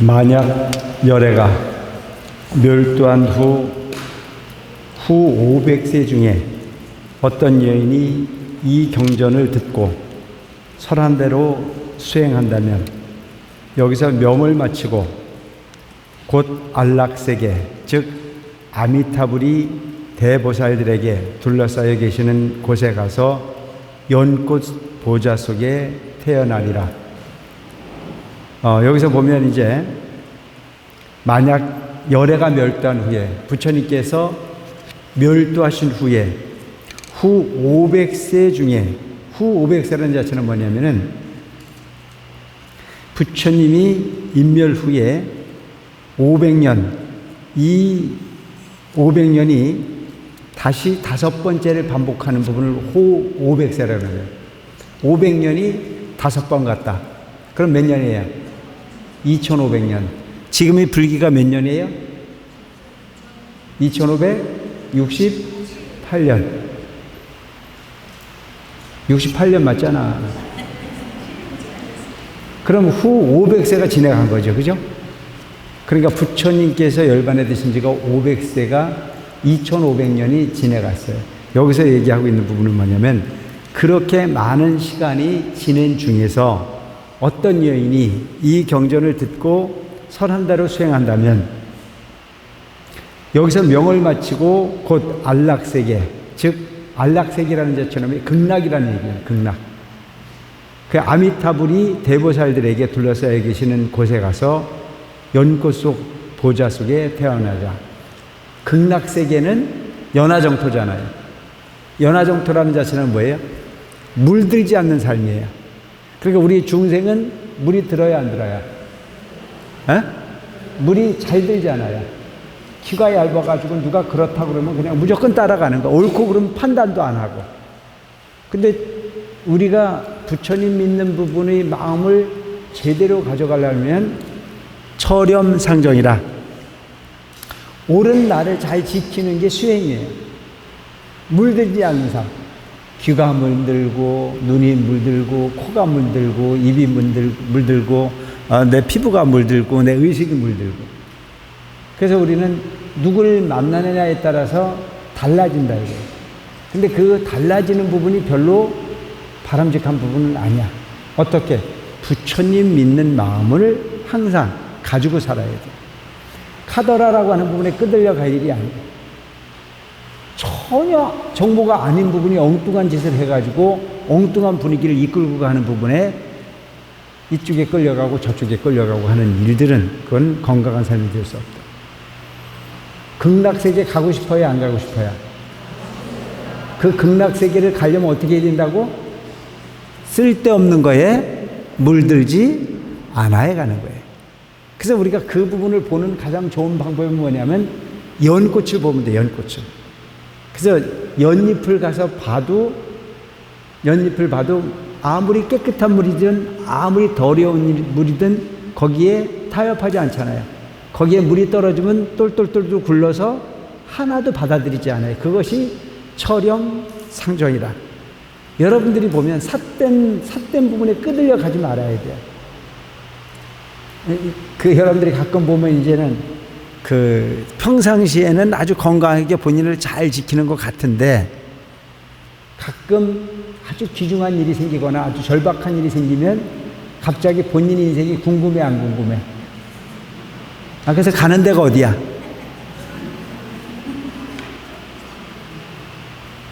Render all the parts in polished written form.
만약 열애가 멸두한 후 500세 중에 어떤 여인이 이 경전을 듣고 설한 대로 수행한다면 여기서 명을 마치고 곧 안락세계 즉 아미타불이 대보살들에게 둘러싸여 계시는 곳에 가서 연꽃 보좌 속에 태어나리라. 여기서 보면 이제 만약 열애가 멸두한 후에 부처님께서 멸두하신 후에 후 500세 중에 후 500세라는 자체는 뭐냐면은 부처님이 인멸 후에 500년 이 500년이 다시 다섯 번째를 반복하는 부분을 후 500세라고 해요. 500년이 다섯 번 갔다. 그럼 몇 년이에요? 2500년. 지금의 불기가 몇 년이에요? 2568년. 68년 맞잖아. 그럼 후 500세가 지나간 거죠. 그죠? 그러니까 부처님께서 열반에 드신 지가 500세가 2500년이 지나갔어요. 여기서 얘기하고 있는 부분은 뭐냐면 그렇게 많은 시간이 지낸 중에서 어떤 여인이 이 경전을 듣고 설한 대로 수행한다면 여기서 명을 마치고 곧 안락세계 즉 안락세계라는 자처럼 극락이라는 얘기예요. 극락. 그 아미타불이 대보살들에게 둘러싸여 계시는 곳에 가서 연꽃 속 보좌 속에 태어나자. 극락세계는 연화정토잖아요. 연화정토라는 자체는 뭐예요? 물들지 않는 삶이에요. 그러니까 우리 중생은 물이 들어야 안 들어야? 물이 잘 들지 않아요. 키가 얇아가지고 누가 그렇다고 그러면 그냥 무조건 따라가는 거. 옳고 그러면 판단도 안 하고. 근데 우리가 부처님 믿는 부분의 마음을 제대로 가져가려면 처렴상정이라 옳은 날을 잘 지키는 게 수행이에요. 물들지 않는 삶. 귀가 물들고 눈이 물들고 코가 물들고 입이 물들고 내 피부가 물들고 내 의식이 물들고. 그래서 우리는 누구를 만나느냐에 따라서 달라진다 이거예요. 근데 그 달라지는 부분이 별로 바람직한 부분은 아니야. 어떻게? 부처님 믿는 마음을 항상 가지고 살아야 돼. 카더라라고 하는 부분에 끄들려 갈 일이 아니에요. 전혀 정보가 아닌 부분이 엉뚱한 짓을 해가지고 엉뚱한 분위기를 이끌고 가는 부분에 이쪽에 끌려가고 저쪽에 끌려가고 하는 일들은 그건 건강한 삶이 될 수 없다. 극락세계 가고 싶어요? 안 가고 싶어요? 그 극락세계를 가려면 어떻게 해야 된다고? 쓸데없는 거에 물들지 않아야 가는 거예요. 그래서 우리가 그 부분을 보는 가장 좋은 방법이 뭐냐면 연꽃을 보면 돼. 연꽃을. 그래서 연잎을 가서 봐도 연잎을 봐도 아무리 깨끗한 물이든 아무리 더러운 물이든 거기에 타협하지 않잖아요. 거기에 물이 떨어지면 똘똘똘똘 굴러서 하나도 받아들이지 않아요. 그것이 처렴상정이라. 여러분들이 보면 삿된 부분에 끄들려 가지 말아야 돼요. 그 여러분들이 가끔 보면 이제는 그 평상시에는 아주 건강하게 본인을 잘 지키는 것 같은데 가끔 아주 귀중한 일이 생기거나 아주 절박한 일이 생기면 갑자기 본인 인생이 궁금해 안 궁금해? 그래서 가는 데가 어디야?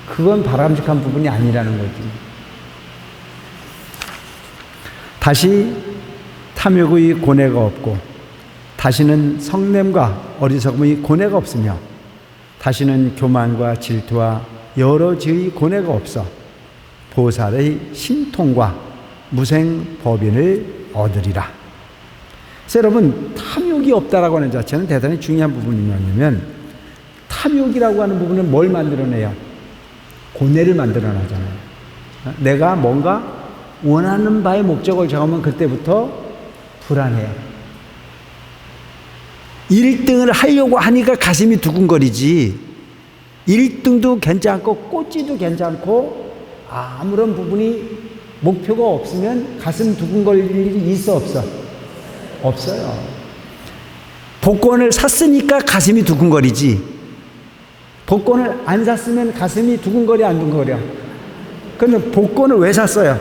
그건 바람직한 부분이 아니라는 거지. 다시 탐욕의 고뇌가 없고 다시는 성냄과 어리석음의 고뇌가 없으며 다시는 교만과 질투와 여러 지의 고뇌가 없어 보살의 신통과 무생법인을 얻으리라. 그래서 여러분 탐욕이 없다라고 하는 자체는 대단히 중요한 부분이 뭐냐면 탐욕이라고 하는 부분은 뭘 만들어내요? 고뇌를 만들어내잖아요. 내가 뭔가 원하는 바의 목적을 정하면 그때부터 불안해요. 1등을 하려고 하니까 가슴이 두근거리지 1등도 괜찮고 꼴찌도 괜찮고 아무런 부분이 목표가 없으면 가슴 두근거릴 일이 있어 없어? 없어요. 복권을 샀으니까 가슴이 두근거리지, 복권을 안 샀으면 가슴이 두근거려 안 두근거려? 그런데 복권을 왜 샀어요?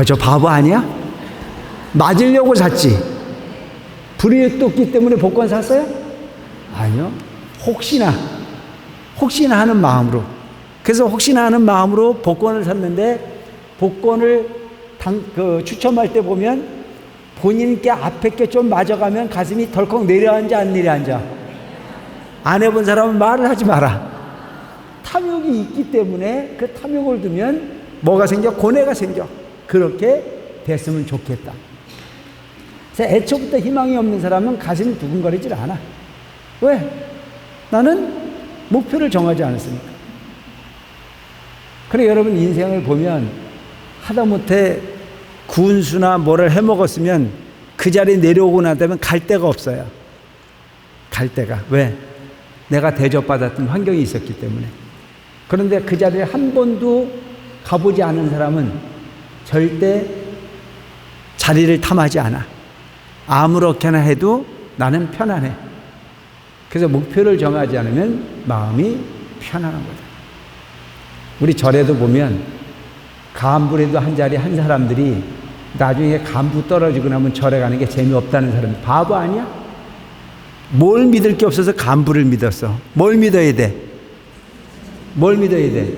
저 바보 아니야? 맞으려고 샀지. 불의의 떴기 때문에 복권 샀어요? 아니요. 혹시나 하는 마음으로. 그래서 혹시나 하는 마음으로 복권을 샀는데, 복권을 추첨할 때 보면 본인 게 앞에 게 좀 맞아가면 가슴이 덜컥 내려앉아 안 내려앉아? 안 해본 사람은 말을 하지 마라. 탐욕이 있기 때문에 그 탐욕을 두면 뭐가 생겨? 고뇌가 생겨. 그렇게 됐으면 좋겠다. 그래서 애초부터 희망이 없는 사람은 가슴이 두근거리질 않아. 왜? 나는 목표를 정하지 않았으니까. 그래, 여러분 인생을 보면 하다못해 군수나 뭐를 해먹었으면 그 자리에 내려오고 나다면 갈 데가 없어요. 갈 데가. 왜? 내가 대접받았던 환경이 있었기 때문에. 그런데 그 자리에 한 번도 가보지 않은 사람은 절대 자리를 탐하지 않아. 아무렇게나 해도 나는 편안해. 그래서 목표를 정하지 않으면 마음이 편안한 거다. 우리 절에도 보면 간부라도 한 자리 한 사람들이 나중에 간부 떨어지고 나면 절에 가는 게 재미없다는 사람, 바보 아니야? 뭘 믿을 게 없어서 간부를 믿었어. 뭘 믿어야 돼? 뭘 믿어야 돼?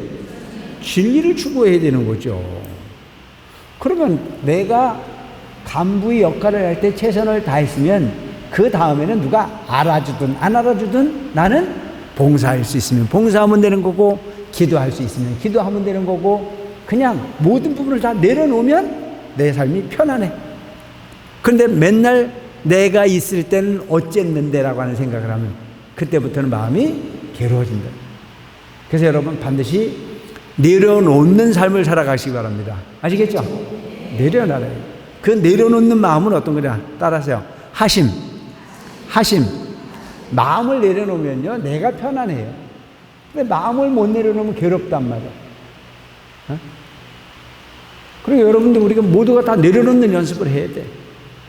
진리를 추구해야 되는 거죠. 그러면 내가 간부의 역할을 할 때 최선을 다했으면 그 다음에는 누가 알아주든 안 알아주든 나는 봉사할 수 있으면 봉사하면 되는 거고, 기도할 수 있으면 기도하면 되는 거고, 그냥 모든 부분을 다 내려놓으면 내 삶이 편안해. 그런데 맨날 내가 있을 때는 어쨌는데라고 하는 생각을 하면 그때부터는 마음이 괴로워진다. 그래서 여러분 반드시 내려놓는 삶을 살아가시기 바랍니다. 아시겠죠? 내려놔요. 그 내려놓는 마음은 어떤 거냐? 따라하세요. 하심. 마음을 내려놓으면요, 내가 편안해요. 근데 마음을 못 내려놓으면 괴롭단 말이야. 그리고 여러분들, 우리가 모두가 다 내려놓는 연습을 해야 돼.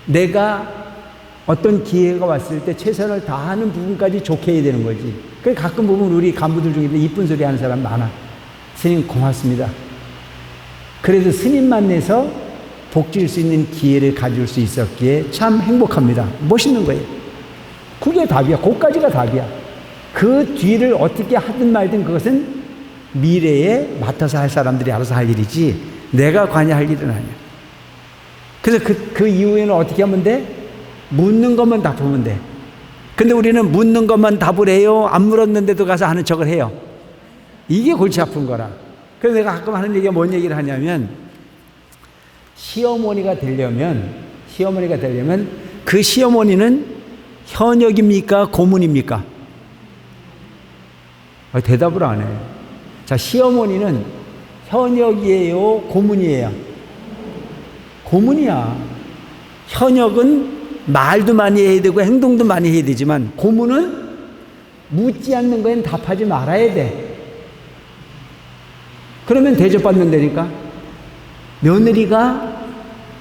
내가 어떤 기회가 왔을 때 최선을 다하는 부분까지 좋게 해야 되는 거지. 그래서 가끔 보면 우리 간부들 중에 이쁜 소리 하는 사람 많아. 스님 고맙습니다. 그래도 스님 만나서 복질 수 있는 기회를 가질 수 있었기에 참 행복합니다. 멋있는 거예요. 그게 답이야. 그까지가 답이야. 그 뒤를 어떻게 하든 말든 그것은 미래에 맡아서 할 사람들이 알아서 할 일이지 내가 관여할 일은 아니야. 그래서 그 이후에는 어떻게 하면 돼? 묻는 것만 답하면 돼. 근데 우리는 묻는 것만 답을 해요. 안 물었는데도 가서 하는 척을 해요. 이게 골치 아픈 거라. 그래서 내가 가끔 하는 얘기가 뭔 얘기를 하냐면, 시어머니가 되려면 그 시어머니는 현역입니까? 고문입니까? 대답을 안 해. 자, 시어머니는 현역이에요? 고문이에요? 고문이야. 현역은 말도 많이 해야 되고 행동도 많이 해야 되지만, 고문은 묻지 않는 거엔 답하지 말아야 돼. 그러면 대접받는다니까. 며느리가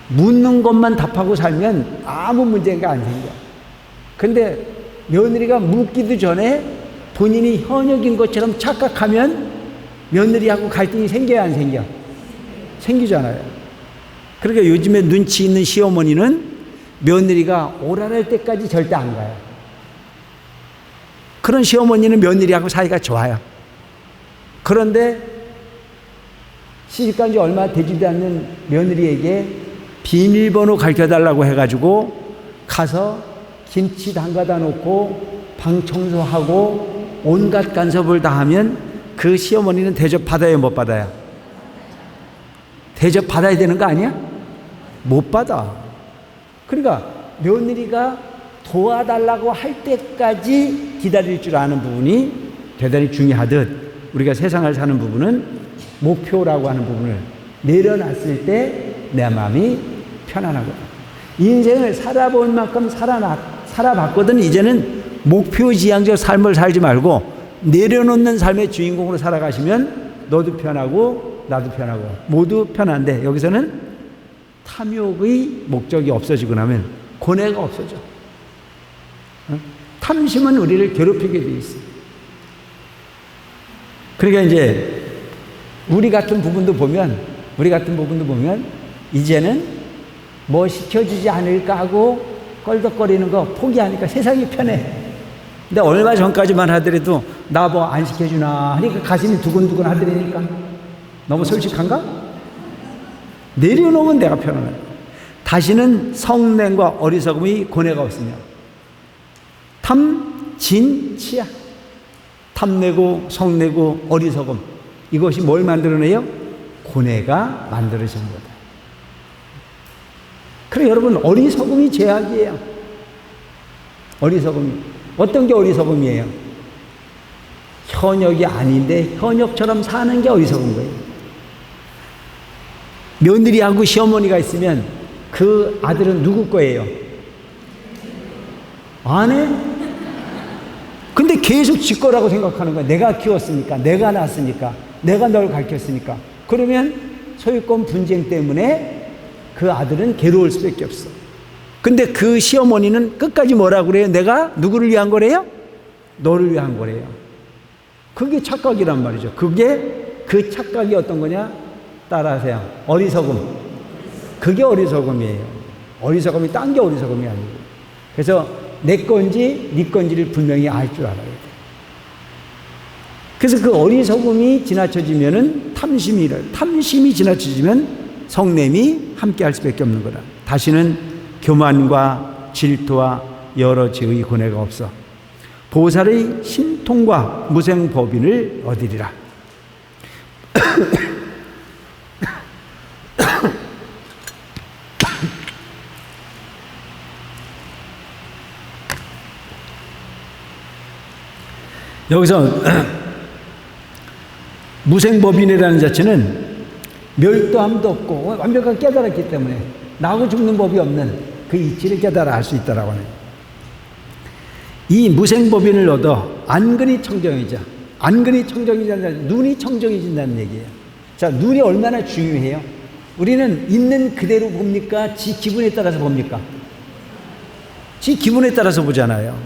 묻는 것만 답하고 살면 아무 문제가 안 생겨. 근데 며느리가 묻기도 전에 본인이 현역인 것처럼 착각하면 며느리하고 갈등이 생겨야 안 생겨? 생기잖아요. 그러니까 요즘에 눈치 있는 시어머니는 며느리가 오랄할 때까지 절대 안 가요. 그런 시어머니는 며느리하고 사이가 좋아요. 그런데 시집간 지 얼마 되지도 않는 며느리에게 비밀번호 가르쳐달라고 해가지고 가서 김치 담가다 놓고 방 청소하고 온갖 간섭을 다 하면 그 시어머니는 대접 받아요, 못 받아요? 대접 받아야 되는 거 아니야? 못 받아. 그러니까 며느리가 도와달라고 할 때까지 기다릴 줄 아는 부분이 대단히 중요하듯, 우리가 세상을 사는 부분은 목표라고 하는 부분을 내려놨을 때 내 마음이 편안하거든. 인생을 살아본 만큼 살아봤거든. 이제는 목표지향적 삶을 살지 말고 내려놓는 삶의 주인공으로 살아가시면 너도 편하고 나도 편하고 모두 편한데, 여기서는 탐욕의 목적이 없어지고 나면 고뇌가 없어져. 탐심은 우리를 괴롭히게 돼 있어. 그러니까 이제 우리 같은 부분도 보면 이제는 뭐 시켜주지 않을까 하고 껄덕거리는 거 포기하니까 세상이 편해. 근데 얼마 전까지만 하더라도 나 뭐 안 시켜주나 하니까 가슴이 두근두근 하더라니까. 너무 솔직한가? 내려놓으면 내가 편안해. 다시는 성냄과 어리석음이 고뇌가 없으며 탐, 진, 치야. 탐내고 성내고 어리석음, 이것이 뭘 만들어내요? 고뇌가 만들어지는 거다. 그래 여러분, 어리석음이 죄악이에요. 어리석음이 어떤 게 어리석음이에요? 현역이 아닌데 현역처럼 사는 게 어리석은 거예요. 며느리하고 시어머니가 있으면 그 아들은 누구 거예요? 아내? 근데 계속 지 거라고 생각하는 거야. 내가 키웠으니까, 내가 낳았으니까, 내가 널 가르쳤으니까. 그러면 소유권 분쟁 때문에 그 아들은 괴로울 수밖에 없어. 근데 그 시어머니는 끝까지 뭐라고 그래요? 내가 누구를 위한 거래요? 너를 위한 거래요. 그게 착각이란 말이죠. 그 착각이 어떤 거냐? 따라하세요. 어리석음. 그게 어리석음이에요. 어리석음이 딴 게 어리석음이 아니고. 그래서 내 건지 네 건지를 분명히 알 줄 알아야 돼. 그래서 그 어리석음이 지나쳐지면은 탐심이 지나쳐지면 성냄이 함께 할 수밖에 없는 거다. 다시는 교만과 질투와 여러 죄의 고뇌가 없어 보살의 신통과 무생법인을 얻으리라. 여기서 무생법인이라는 자체는 멸도함도 없고 완벽하게 깨달았기 때문에 나하고 죽는 법이 없는 그 이치를 깨달아 알 수 있다라고 하는, 이 무생법인을 얻어 안근이 청정해져. 안근이 청정해진다는, 눈이 청정해진다는 얘기예요. 자, 눈이 얼마나 중요해요? 우리는 있는 그대로 봅니까? 지 기분에 따라서 봅니까? 지 기분에 따라서 보잖아요.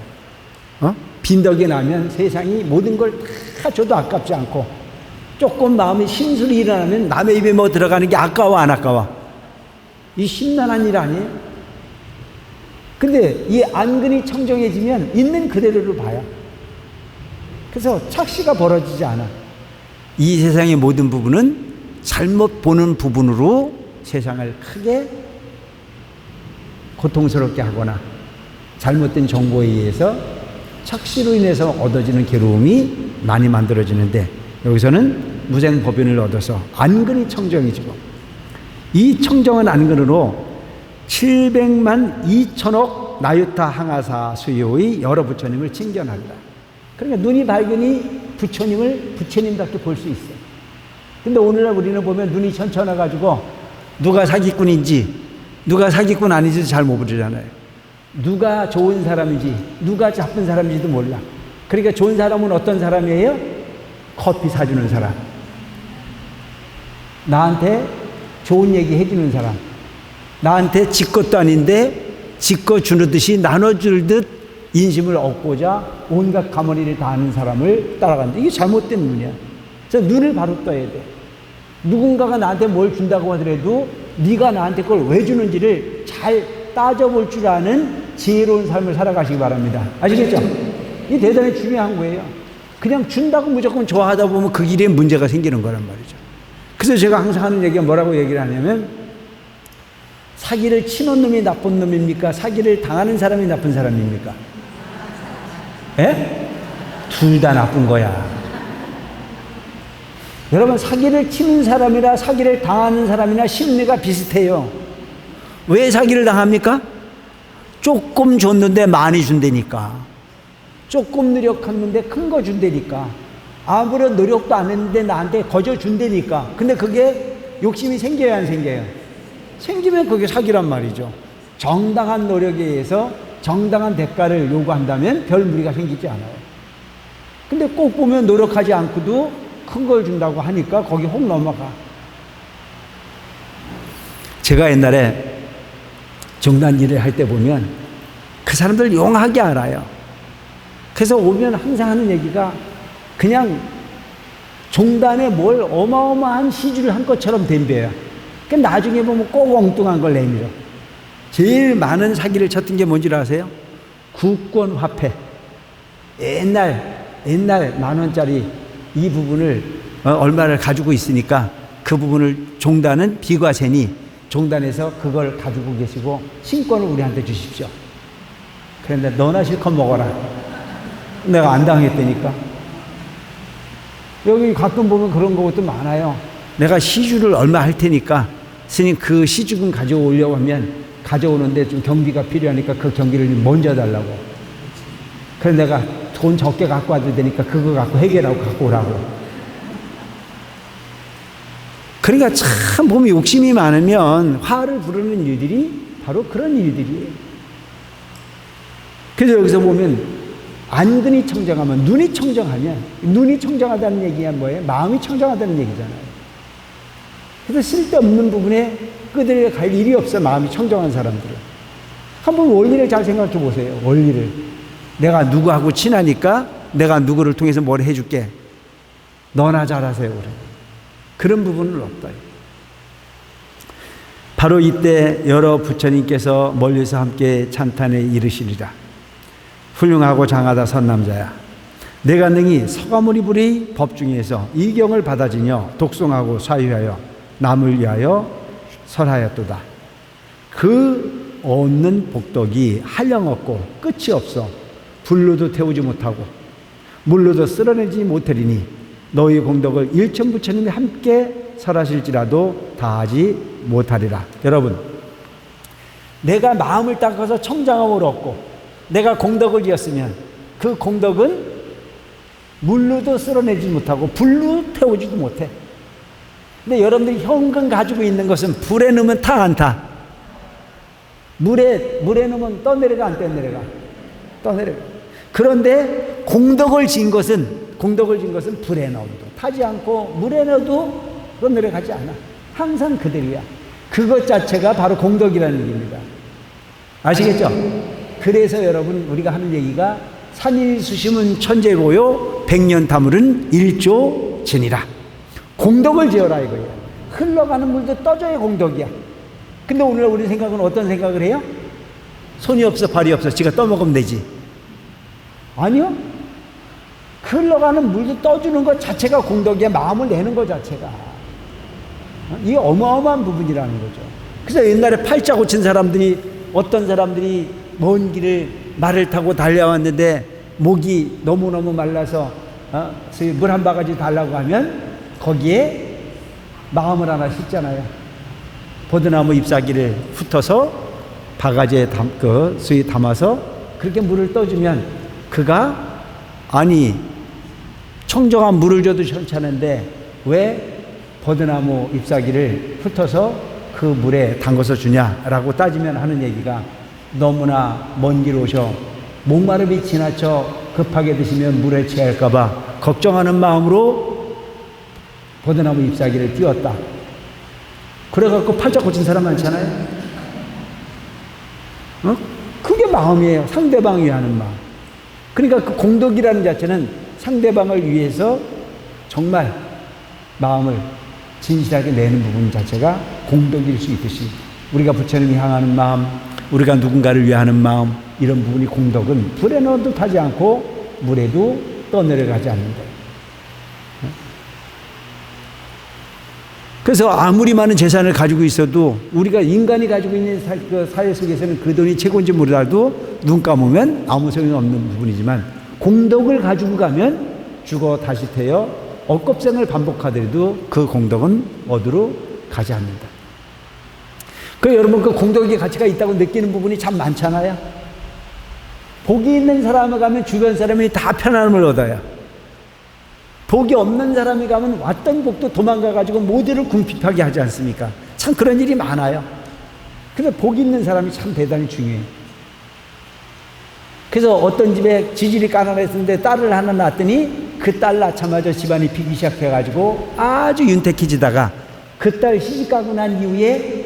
빈덕이 나면 세상이 모든 걸 다 줘도 아깝지 않고, 조금 마음이 심술이 일어나면 남의 입에 뭐 들어가는 게 아까워 안 아까워? 이 심란한 일 아니에요? 근데 이 안근이 청정해지면 있는 그대로를 봐요. 그래서 착시가 벌어지지 않아. 이 세상의 모든 부분은 잘못 보는 부분으로 세상을 크게 고통스럽게 하거나 잘못된 정보에 의해서 착시로 인해서 얻어지는 괴로움이 많이 만들어지는데, 여기서는 무생법인을 얻어서 안근이 청정해지고, 이 청정한 안근으로 700만 2천억 나유타 항아사 수요의 여러 부처님을 칭견한다. 그러니까 눈이 밝으니 부처님을 부처님답게 볼 수 있어. 근데 오늘날 우리는 보면 눈이 천천해가지고 누가 사기꾼인지 누가 사기꾼 아닌지도 잘 못 보잖아요. 누가 좋은 사람인지 누가 나쁜 사람인지도 몰라. 그러니까 좋은 사람은 어떤 사람이에요? 커피 사주는 사람, 나한테 좋은 얘기 해주는 사람, 나한테 지 것도 아닌데 지 거 주는 듯이 나눠줄 듯 인심을 얻고자 온갖 가머리를 다하는 사람을 따라간다. 이게 잘못된 눈이야. 그래서 눈을 바로 떠야 돼. 누군가가 나한테 뭘 준다고 하더라도 네가 나한테 그걸 왜 주는지를 잘 따져볼 줄 아는 지혜로운 삶을 살아가시기 바랍니다. 아시겠죠? 이게 대단히 중요한 거예요. 그냥 준다고 무조건 좋아하다 보면 그 길에 문제가 생기는 거란 말이죠. 그래서 제가 항상 하는 얘기가 뭐라고 얘기를 하냐면, 사기를 치는 놈이 나쁜 놈입니까? 사기를 당하는 사람이 나쁜 사람입니까? 예? 둘 다 나쁜 거야. 여러분, 사기를 치는 사람이나 사기를 당하는 사람이나 심리가 비슷해요. 왜 사기를 당합니까? 조금 줬는데 많이 준다니까. 조금 노력했는데 큰 거 준다니까. 아무런 노력도 안 했는데 나한테 거저 준다니까. 근데 그게 욕심이 생겨야 안 생겨요? 생기면 그게 사기란 말이죠. 정당한 노력에 의해서 정당한 대가를 요구한다면 별 무리가 생기지 않아요. 근데 꼭 보면 노력하지 않고도 큰 걸 준다고 하니까 거기 혹 넘어가. 제가 옛날에 종단 일을 할 때 보면 그 사람들 용하게 알아요. 그래서 오면 항상 하는 얘기가 그냥 종단에 뭘 어마어마한 시주를 한 것처럼 덤벼요. 그 나중에 보면 꼭 엉뚱한 걸 내밀어. 제일 많은 사기를 쳤던 게 뭔지 아세요? 국권 화폐. 옛날 10,000원짜리 이 부분을 얼마를 가지고 있으니까 그 부분을 종단은 비과세니 종단에서 그걸 가지고 계시고 신권을 우리한테 주십시오. 그런데 너나 실컷 먹어라. 내가 안 당했다니까. 여기 가끔 보면 그런 것도 많아요. 내가 시주를 얼마 할 테니까 스님 그 시주금 가져오려고 하면 가져오는데 좀 경비가 필요하니까 그 경비를 먼저 달라고. 그래서 내가 돈 적게 갖고 와도 되니까 그거 갖고 해결하고 갖고 오라고. 그러니까 참 보면 욕심이 많으면 화를 부르는 일들이 바로 그런 일들이에요. 그래서 여기서 보면 안근이 청정하면, 눈이 청정하면, 눈이 청정하다는 얘기가 뭐예요? 마음이 청정하다는 얘기잖아요. 그래서 쓸데없는 부분에 끄들려 갈 일이 없어, 마음이 청정한 사람들은. 한번 원리를 잘 생각해 보세요. 원리를. 내가 누구하고 친하니까 내가 누구를 통해서 뭘 해줄게. 너나 잘하세요. 그래. 그런 부분은 없다. 바로 이때 여러 부처님께서 멀리서 함께 찬탄에 이르시리라. 훌륭하고 장하다 선남자야, 내가 능히 서가모니불의 법 중에서 이 경을 받아지며 독송하고 사유하여 남을 위하여 설하였도다. 그 얻는 복덕이 한량없고 끝이 없어 불로도 태우지 못하고 물로도 쓸어내지 못하리니 너희 공덕을 일천부처님이 함께 설하실지라도 다하지 못하리라. 여러분, 내가 마음을 닦아서 청정함을 얻고 내가 공덕을 지었으면 그 공덕은 물로도 쓸어내지 못하고 불로 태우지도 못해. 근데 여러분들이 현금 가지고 있는 것은 불에 넣으면 타 안 타? 물에 넣으면 떠내려가 안 떠내려가? 떠내려가. 그런데 공덕을 지은 것은 불에 넣어도 타지 않고 물에 넣어도 떠내려가지 않아. 항상 그대로야. 그것 자체가 바로 공덕이라는 얘기입니다. 아시겠죠? 그래서 여러분, 우리가 하는 얘기가 산일수심은 천재고요 백년 다물은 일조진이라. 공덕을 지어라 이거예요. 흘러가는 물도 떠줘야 공덕이야. 근데 오늘 우리 생각은 어떤 생각을 해요? 손이 없어 발이 없어 지가 떠먹으면 되지. 아니요. 흘러가는 물도 떠주는 것 자체가 공덕이야. 마음을 내는 것 자체가. 이게 어마어마한 부분이라는 거죠. 그래서 옛날에 팔자 고친 사람들이, 어떤 사람들이 먼 길을 말을 타고 달려왔는데 목이 너무너무 말라서 물 한 바가지 달라고 하면 거기에 마음을 하나 싣잖아요. 버드나무 잎사귀를 훑어서 바가지에 수에 담아서 그렇게 물을 떠주면 그가, 아니 청정한 물을 줘도 괜찮은데 왜 버드나무 잎사귀를 훑어서 그 물에 담궈서 주냐라고 따지면 하는 얘기가, 너무나 먼 길 오셔 목마름이 지나쳐 급하게 드시면 물에 취할까봐 걱정하는 마음으로 버드나무 잎사귀를 띄웠다. 그래갖고 팔짝 고친 사람 많잖아요. 그게 마음이에요. 상대방 위하는 마음. 그러니까 그 공덕이라는 자체는 상대방을 위해서 정말 마음을 진실하게 내는 부분 자체가 공덕일 수 있듯이, 우리가 부처님이 향하는 마음, 우리가 누군가를 위하는 마음, 이런 부분이 공덕은 불에 넣어도 타지 않고 물에도 떠내려가지 않는다. 그래서 아무리 많은 재산을 가지고 있어도, 우리가 인간이 가지고 있는 그 사회 속에서는 그 돈이 최고인지 몰라도 눈 감으면 아무 소용이 없는 부분이지만, 공덕을 가지고 가면 죽어 다시 태어 억겁생을 반복하더라도 그 공덕은 어디로 가지 않는다. 그 여러분, 그 공덕의 가치가 있다고 느끼는 부분이 참 많잖아요. 복이 있는 사람에 가면 주변 사람이 다 편안함을 얻어요. 복이 없는 사람이 가면 왔던 복도 도망가가지고 모두를 궁핍하게 하지 않습니까? 참 그런 일이 많아요. 근데 복이 있는 사람이 참 대단히 중요해요. 그래서 어떤 집에 지질이 가난했는데 딸을 하나 낳았더니 그 딸 낳자마자 집안이 비기 시작해가지고 아주 윤택해지다가 그 딸 시집가고 난 이후에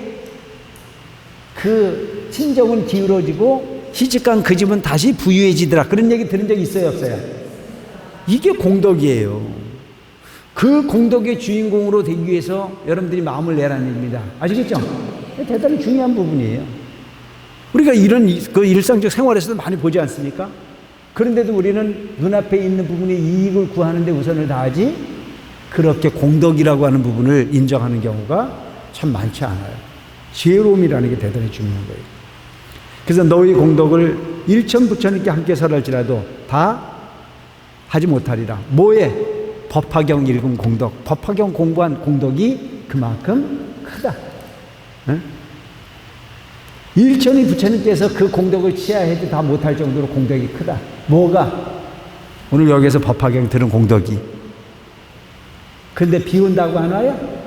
그 친정은 기울어지고 시집간 그 집은 다시 부유해지더라. 그런 얘기 들은 적 있어요, 없어요? 이게 공덕이에요. 그 공덕의 주인공으로 되기 위해서 여러분들이 마음을 내라는 얘기입니다. 아시겠죠? 대단히 중요한 부분이에요. 우리가 이런 그 일상적 생활에서도 많이 보지 않습니까? 그런데도 우리는 눈앞에 있는 부분에 이익을 구하는데 우선을 다하지 그렇게 공덕이라고 하는 부분을 인정하는 경우가 참 많지 않아요. 지혜로움이라는 게 대단히 중요한 거예요. 그래서 너희 공덕을 일천부처님께 함께 설할지라도 다 하지 못하리라. 뭐에? 법화경 읽은 공덕. 법화경 공부한 공덕이 그만큼 크다. 응? 일천의 부처님께서 그 공덕을 취하해도 다 못할 정도로 공덕이 크다. 뭐가? 오늘 여기서 법화경 들은 공덕이. 근데 비운다고 하나요?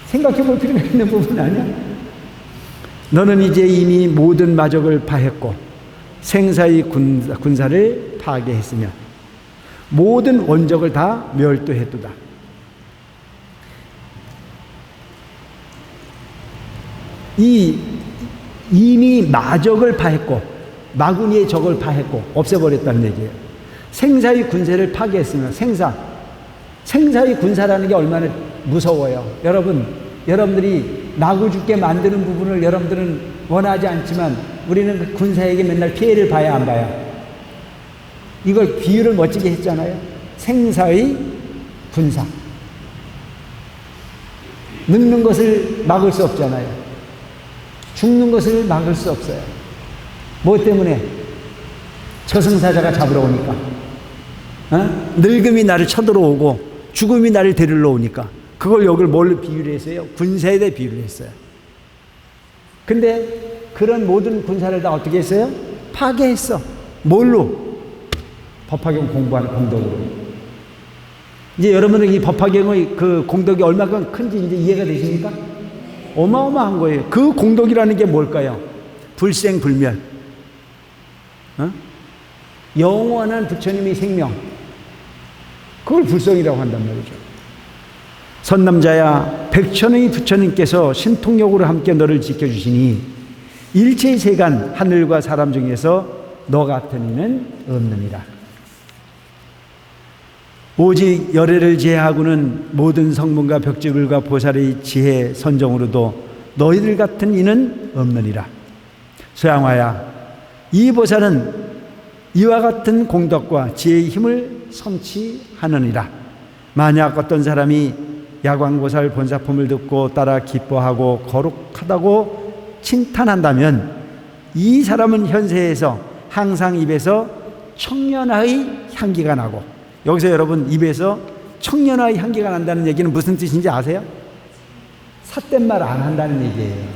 생각해 볼 필요가 있는 부분 아니야? 너는 이제 이미 모든 마적을 파했고 생사의 군사를 파괴했으며 모든 원적을 다 멸도했도다. 이미 마적을 파했고 마구니의 적을 파했고 없애버렸다는 얘기예요. 생사의 군세를 파괴했으며 생사의 군사라는 게 얼마나 무서워요. 여러분들이 나고 죽게 만드는 부분을 여러분들은 원하지 않지만 우리는 그 군사에게 맨날 피해를 봐야 안 봐요? 이걸 비유를 멋지게 했잖아요. 생사의 군사. 늙는 것을 막을 수 없잖아요. 죽는 것을 막을 수 없어요. 뭐 때문에? 저승사자가 잡으러 오니까. 늙음이 나를 쳐들어오고 죽음이 나를 데리러 오니까. 그걸 여기를 뭘로 비유를 했어요? 군사에 대해 비유를 했어요. 근데 그런 모든 군사를 다 어떻게 했어요? 파괴했어. 뭘로? 법화경 공부하는 공덕으로. 이제 여러분은 이 법화경의 그 공덕이 얼마큼 큰지 이제 이해가 되십니까? 어마어마한 거예요. 그 공덕이라는 게 뭘까요? 불생불멸. 영원한 부처님의 생명. 그걸 불성이라고 한단 말이죠. 선남자야, 백천의 부처님께서 신통력으로 함께 너를 지켜주시니 일체 세간 하늘과 사람 중에서 너 같은 이는 없느니라. 오직 열애를 제하고는 모든 성문과 벽지불과 보살의 지혜 선정으로도 너희들 같은 이는 없느니라. 서양화야, 이 보살은 이와 같은 공덕과 지혜의 힘을 성취하느니라. 만약 어떤 사람이 야광보살 본사품을 듣고 따라 기뻐하고 거룩하다고 칭탄한다면 이 사람은 현세에서 항상 입에서 청년화의 향기가 나고, 여기서 여러분 입에서 청년화의 향기가 난다는 얘기는 무슨 뜻인지 아세요? 삿된 말 안 한다는 얘기예요.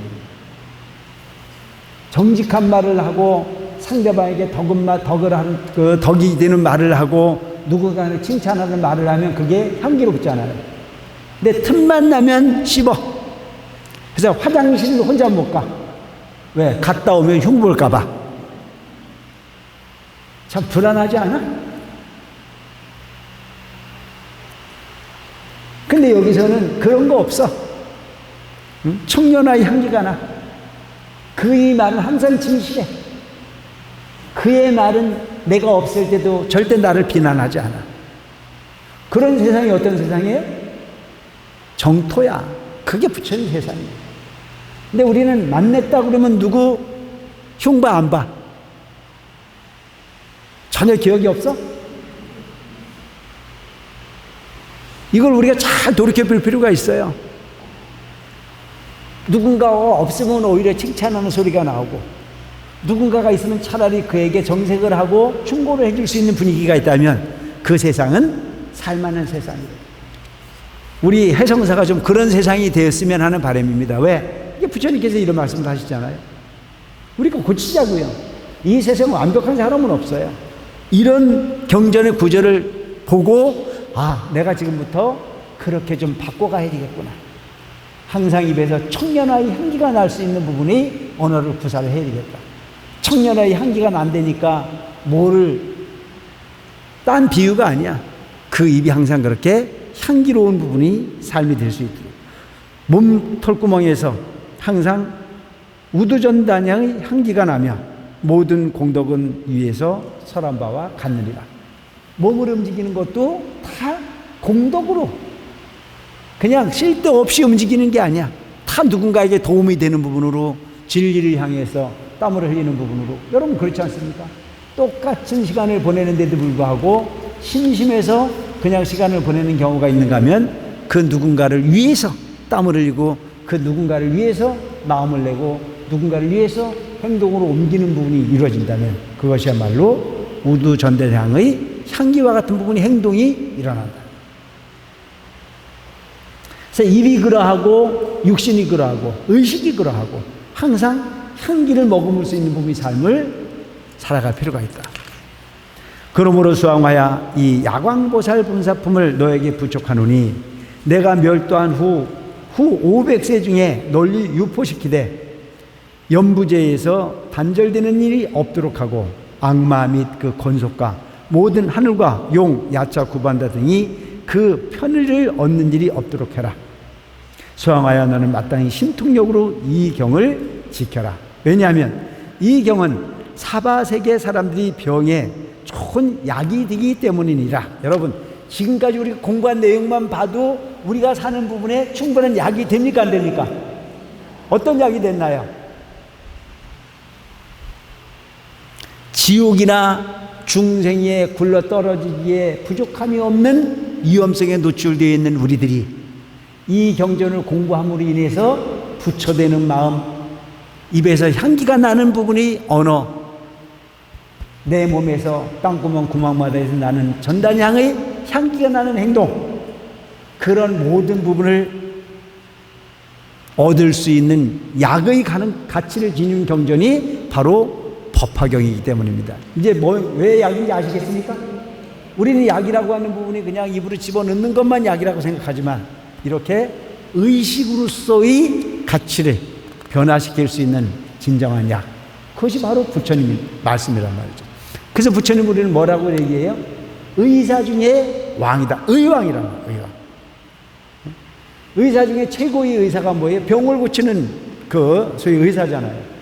정직한 말을 하고 상대방에게 덕을 하는 그 덕이 되는 말을 하고 누군가를 칭찬하는 말을 하면 그게 향기롭잖아요. 근데 틈만 나면 씹어. 그래서 화장실도 혼자 못 가. 왜? 갔다 오면 흉볼까 봐. 참 불안하지 않아? 근데 여기서는 그런 거 없어. 응? 청년화의 향기가 나. 그의 말은 항상 진실해. 그의 말은 내가 없을 때도 절대 나를 비난하지 않아. 그런 세상이 어떤 세상이에요? 정토야. 그게 부처님 세상이에요. 근데 우리는 만났다 그러면 누구 흉봐 안 봐? 전혀 기억이 없어? 이걸 우리가 잘 돌이켜 볼 필요가 있어요. 누군가가 없으면 오히려 칭찬하는 소리가 나오고, 누군가가 있으면 차라리 그에게 정색을 하고 충고를 해줄 수 있는 분위기가 있다면 그 세상은 살만한 세상이에요. 우리 해성사가 좀 그런 세상이 되었으면 하는 바람입니다. 왜? 이게 부처님께서 이런 말씀을 하시잖아요. 우리가 고치자고요. 이 세상에 완벽한 사람은 없어요. 이런 경전의 구절을 보고 내가 지금부터 그렇게 좀 바꿔가야 되겠구나. 항상 입에서 청년화의 향기가 날 수 있는 부분이 언어를 구사를 해야 되겠다. 청년화의 향기가 난다니까 딴 비유가 아니야. 그 입이 항상 그렇게 향기로운 부분이 삶이 될 수 있도록. 몸 털구멍에서 항상 우두전단향의 향기가 나며 모든 공덕은 위에서 설한 바와 같느니라. 몸을 움직이는 것도 다 공덕으로, 그냥 쓸데없이 움직이는 게 아니야. 다 누군가에게 도움이 되는 부분으로, 진리를 향해서 땀을 흘리는 부분으로. 여러분 그렇지 않습니까? 똑같은 시간을 보내는데도 불구하고 심심해서 그냥 시간을 보내는 경우가 있는가 하면 그 누군가를 위해서 땀을 흘리고 그 누군가를 위해서 마음을 내고 누군가를 위해서 행동으로 옮기는 부분이 이루어진다면 그것이야말로 우두전대향의 향기와 같은 부분이 행동이 일어난다. 그래서 입이 그러하고 육신이 그러하고 의식이 그러하고 항상 향기를 머금을 수 있는 부분의 삶을 살아갈 필요가 있다. 그러므로 수왕하여 이 야광보살 분사품을 너에게 부족하노니 내가 멸도한 후 500세 중에 널리 유포시키되 연부제에서 단절되는 일이 없도록 하고 악마 및 그 권속과 모든 하늘과 용, 야차, 구반다 등이 그 편의를 얻는 일이 없도록 해라. 수왕하여 너는 마땅히 신통력으로 이 경을 지켜라. 왜냐하면 이 경은 사바세계 사람들이 병에 좋은 약이 되기 때문이니라. 여러분 지금까지 우리가 공부한 내용만 봐도 우리가 사는 부분에 충분한 약이 됩니까 안 됩니까? 어떤 약이 됐나요? 지옥이나 중생에 굴러 떨어지기에 부족함이 없는 위험성에 노출되어 있는 우리들이 이 경전을 공부함으로 인해서 부처되는 마음, 입에서 향기가 나는 부분이 언어, 내 몸에서 땅구멍 구멍마다에서 나는 전단향의 향기가 나는 행동, 그런 모든 부분을 얻을 수 있는 약의 가치를 지닌 경전이 바로 법화경이기 때문입니다. 이제 왜 약인지 아시겠습니까? 우리는 약이라고 하는 부분이 그냥 입으로 집어넣는 것만 약이라고 생각하지만 이렇게 의식으로서의 가치를 변화시킬 수 있는 진정한 약, 그것이 바로 부처님의 말씀이란 말이죠. 그래서 부처님 우리는 뭐라고 얘기해요? 의사 중에 왕이다. 의왕이란 말이에요. 의왕. 의사 중에 최고의 의사가 뭐예요? 병을 고치는 그 소위 의사잖아요.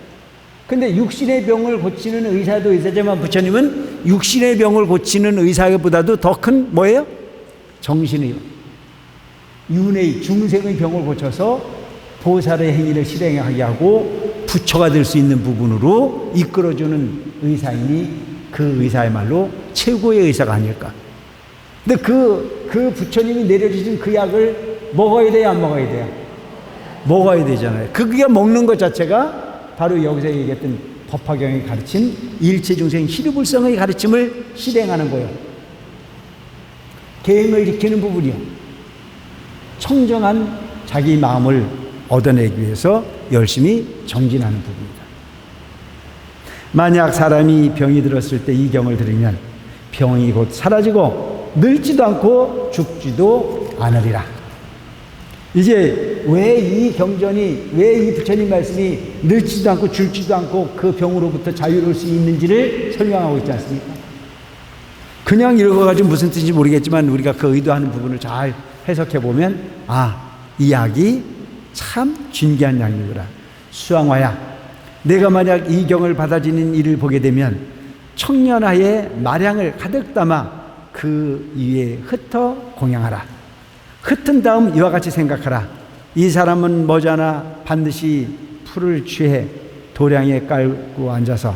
근데 육신의 병을 고치는 의사도 의사지만 부처님은 육신의 병을 고치는 의사보다도 더 큰 뭐예요? 정신의, 윤회의, 중생의 병을 고쳐서 보살의 행위를 실행하게 하고 부처가 될 수 있는 부분으로 이끌어주는 의사이니 그 의사야말로 최고의 의사가 아닐까. 근데 그 부처님이 내려주신 그 약을 먹어야 돼요, 안 먹어야 돼요? 먹어야 되잖아요. 그게 먹는 것 자체가 바로 여기서 얘기했던 법화경이 가르친 일체중생 희루불성의 가르침을 실행하는 거예요. 계행을 지키는 부분이요. 청정한 자기 마음을 얻어내기 위해서 열심히 정진하는 부분입니다. 만약 사람이 병이 들었을 때 이 경을 들으면 병이 곧 사라지고 늙지도 않고 죽지도 않으리라. 이제 왜 이 경전이, 왜 이 부처님 말씀이 늙지도 않고 죽지도 않고 그 병으로부터 자유로울 수 있는지를 설명하고 있지 않습니까? 그냥 읽어가지고 무슨 뜻인지 모르겠지만 우리가 그 의도하는 부분을 잘 해석해 보면 이 약이 참 진귀한 약이구나. 수왕화야, 내가 만약 이 경을 받아지는 일을 보게 되면 청년하에 마량을 가득 담아 그 위에 흩어 공양하라. 흩은 다음 이와 같이 생각하라. 이 사람은 머지않아 반드시 풀을 취해 도량에 깔고 앉아서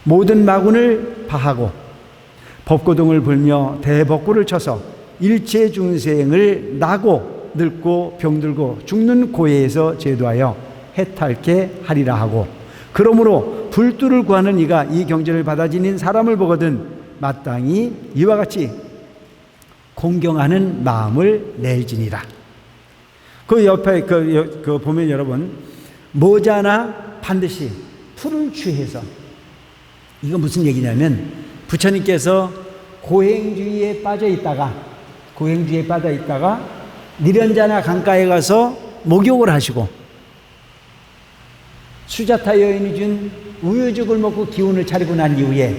모든 마군을 파하고 법고등을 불며 대법고를 쳐서 일체 중생을 나고 늙고 병들고 죽는 고해에서 제도하여 해탈케 하리라 하고, 그러므로 불두를 구하는 이가 이 경전을 받아 지닌 사람을 보거든 마땅히 이와 같이 공경하는 마음을 내지니라. 그 옆에 그 보면 여러분 머지않아 반드시 풀을 취해서, 이거 무슨 얘기냐면 부처님께서 고행주의에 빠져 있다가 니련자나 강가에 가서 목욕을 하시고 수자타 여인이 준 우유죽을 먹고 기운을 차리고 난 이후에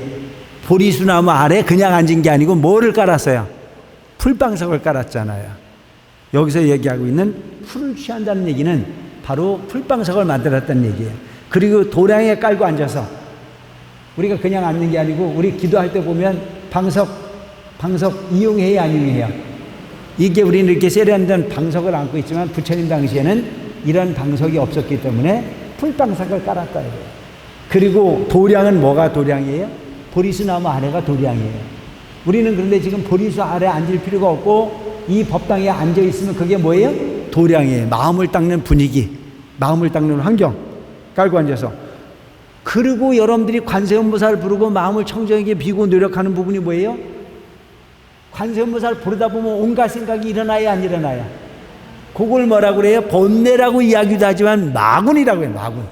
보리수나무 아래 그냥 앉은 게 아니고 뭐를 깔았어요? 풀방석을 깔았잖아요. 여기서 얘기하고 있는 풀을 취한다는 얘기는 바로 풀방석을 만들었다는 얘기예요. 그리고 도량에 깔고 앉아서, 우리가 그냥 앉는 게 아니고 우리 기도할 때 보면 방석 이용해야 안 이용해요? 이게 우리는 이렇게 세련된 방석을 안고 있지만 부처님 당시에는 이런 방석이 없었기 때문에 풀방석을 깔았다 이거예요. 그리고 도량은 뭐가 도량이에요? 보리수 나무 아래가 도량이에요. 우리는 그런데 지금 보리수 아래 앉을 필요가 없고 이 법당에 앉아 있으면 그게 뭐예요? 도량이에요. 마음을 닦는 분위기, 마음을 닦는 환경 깔고 앉아서. 그리고 여러분들이 관세음보살 부르고 마음을 청정하게 비고 노력하는 부분이 뭐예요? 관세음보살 부르다 보면 온갖 생각이 일어나야 안 일어나야? 그걸 뭐라고 그래요? 번뇌라고 이야기도 하지만 마군이라고 해요. 마군.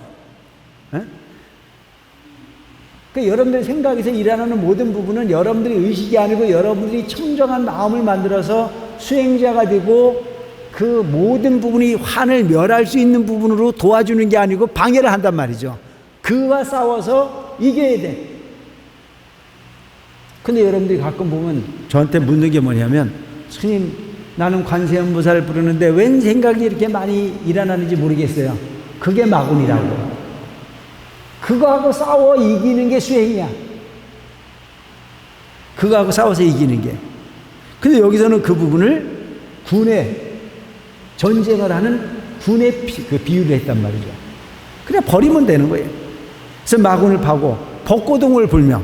그러니까 여러분들 생각에서 일어나는 모든 부분은 여러분들이 의식이 아니고 여러분들이 청정한 마음을 만들어서 수행자가 되고 그 모든 부분이 환을 멸할 수 있는 부분으로 도와주는 게 아니고 방해를 한단 말이죠. 그와 싸워서 이겨야 돼. 근데 여러분들이 가끔 보면 저한테 묻는 게 뭐냐면, 스님, 나는 관세음보살을 부르는데 웬 생각이 이렇게 많이 일어나는지 모르겠어요. 그게 마군이라고. 그거하고 싸워 이기는 게 수행이야. 그거하고 싸워서 이기는 게. 근데 여기서는 그 부분을 군의 전쟁을 하는 군의 비유를 했단 말이죠. 그냥 버리면 되는 거예요. 그래서 마군을 파고 벚고동을 불며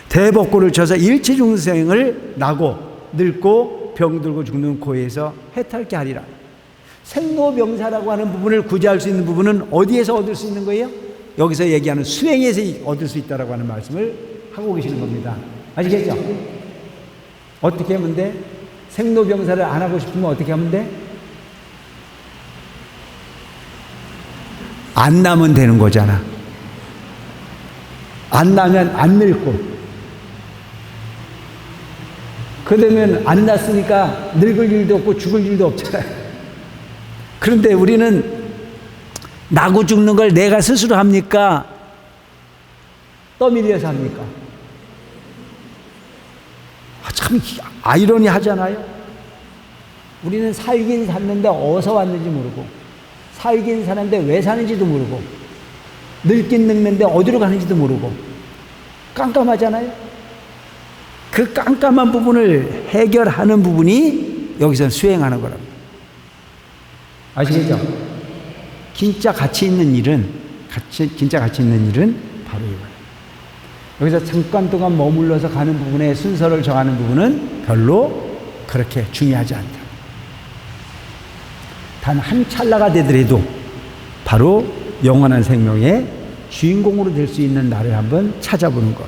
대벚고를 쳐서 일체중생을 나고 늙고 병들고 죽는 고에서 해탈케 하리라. 생로병사라고 하는 부분을 구제할 수 있는 부분은 어디에서 얻을 수 있는 거예요? 여기서 얘기하는 수행에서 얻을 수 있다라고 하는 말씀을 하고 계시는 겁니다. 아시겠죠? 어떻게 하면 돼? 생로병사를 안 하고 싶으면 어떻게 하면 돼? 안 나면 되는 거잖아. 안 나면 안 늙고. 그러면 안 났으니까 늙을 일도 없고 죽을 일도 없잖아요. 그런데 우리는 나고 죽는 걸 내가 스스로 합니까? 떠밀려서 합니까? 참 아이러니하잖아요. 우리는 살긴 샀는데 어디서 왔는지 모르고, 살긴 사는데 왜 사는지도 모르고, 늙긴 늙는데 어디로 가는지도 모르고 깜깜하잖아요. 그 깜깜한 부분을 해결하는 부분이 여기서 수행하는 거랍니다. 아시겠죠? 진짜 가치 있는 일은 바로 이거예요. 여기서 잠깐 동안 머물러서 가는 부분의 순서를 정하는 부분은 별로 그렇게 중요하지 않다. 단 한 찰나가 되더라도 바로 영원한 생명의 주인공으로 될 수 있는 나를 한번 찾아보는 것.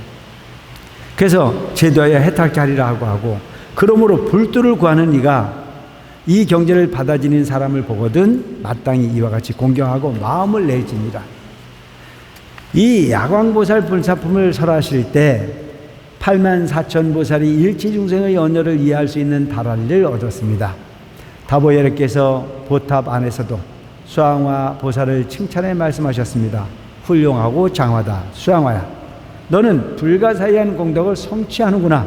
그래서 제도하여 해탈케 하리라 하고 그러므로 불도를 구하는 이가 이 경제를 받아지는 사람을 보거든 마땅히 이와 같이 공경하고 마음을 낼지니라. 이 야광보살 불사품을 설하실 때 84,000보살이 일체중생의 언어를 이해할 수 있는 다라리를 얻었습니다. 다보예르께서 보탑 안에서도 수양화 보살을 칭찬해 말씀하셨습니다. 훌륭하고 장하다. 수양화야, 너는 불가사의한 공덕을 성취하는구나.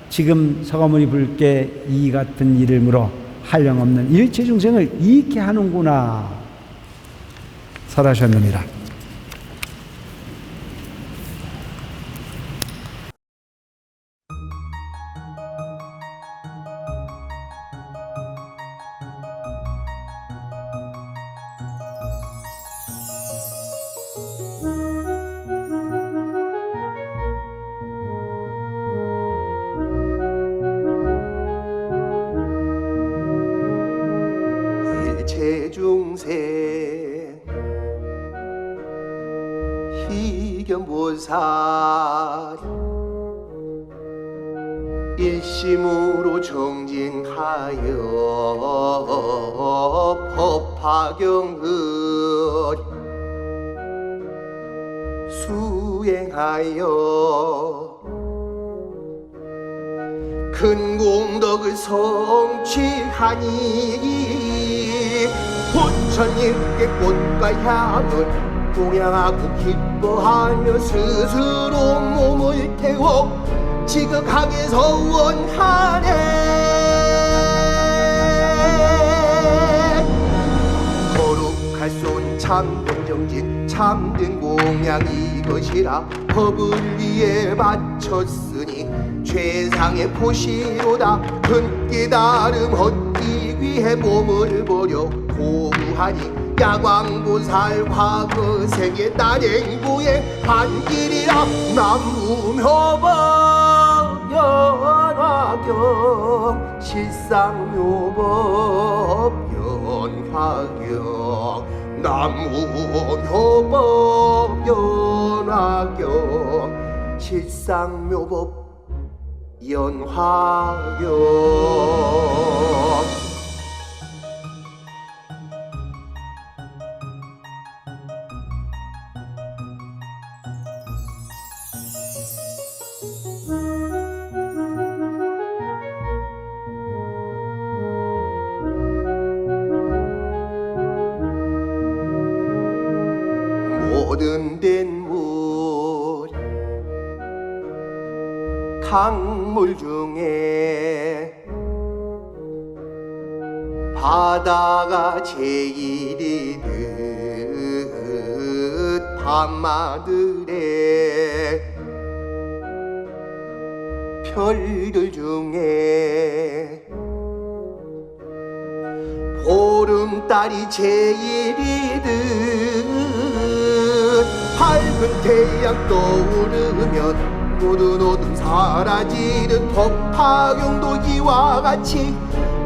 지금 서가모니 불께 이 같은 일을 물어 한량없는 일체중생을 이익케 하는구나 설하셨느니라. 일체중생 희견보살 일심으로 정진하여 법화경을 수행하여 큰 공덕을 성취하니 부처님께 꽃과 향을 공양하고 기뻐하며 스스로 몸을 태워 지극하게 서원하네. 거룩할 수 참된 정진 참된 공양 이것이라 법을 위해 바쳤으니 최상의 포시로다 큰 깨달음 얻기 위해 몸을 버려 고구하니 야광보살 과거 세계 단행보의 한길이라 남무묘법 연화경 실상묘법 연화경 남무묘법 연화경 실상묘법 연화경 모든 된물 강물 중에 바다가 제일이듯 밤하늘에 별들 중에 보름달이 제일이듯 밝은 태양 떠오르면 모든 어둠 사라지는 법화경도 이와 같이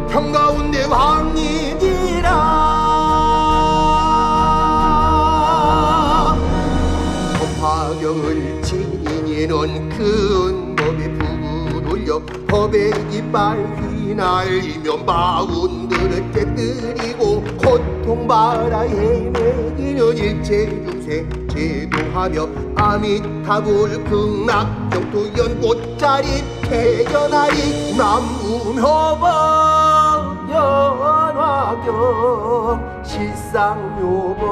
평가운데 왕이니라 법화경을 지니는 큰 법의 불을 올려 법의 깃발 휘날리며 마운들을 깨뜨리고 고통받아 헤매기는 일체중생 제도하며 아미타불 극락정토 연꽃자리 태견하리 남무묘법 연화경 실상묘법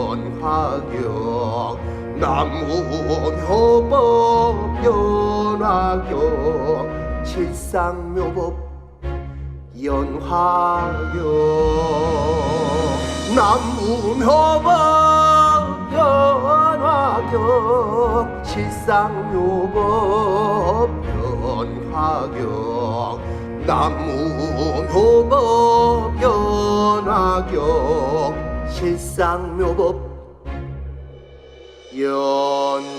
연화경 남무묘법 연화경 실상묘법 연화경 남무묘법 연화경 실상묘법 연화경 남무묘법 연화경 실상묘법 연화경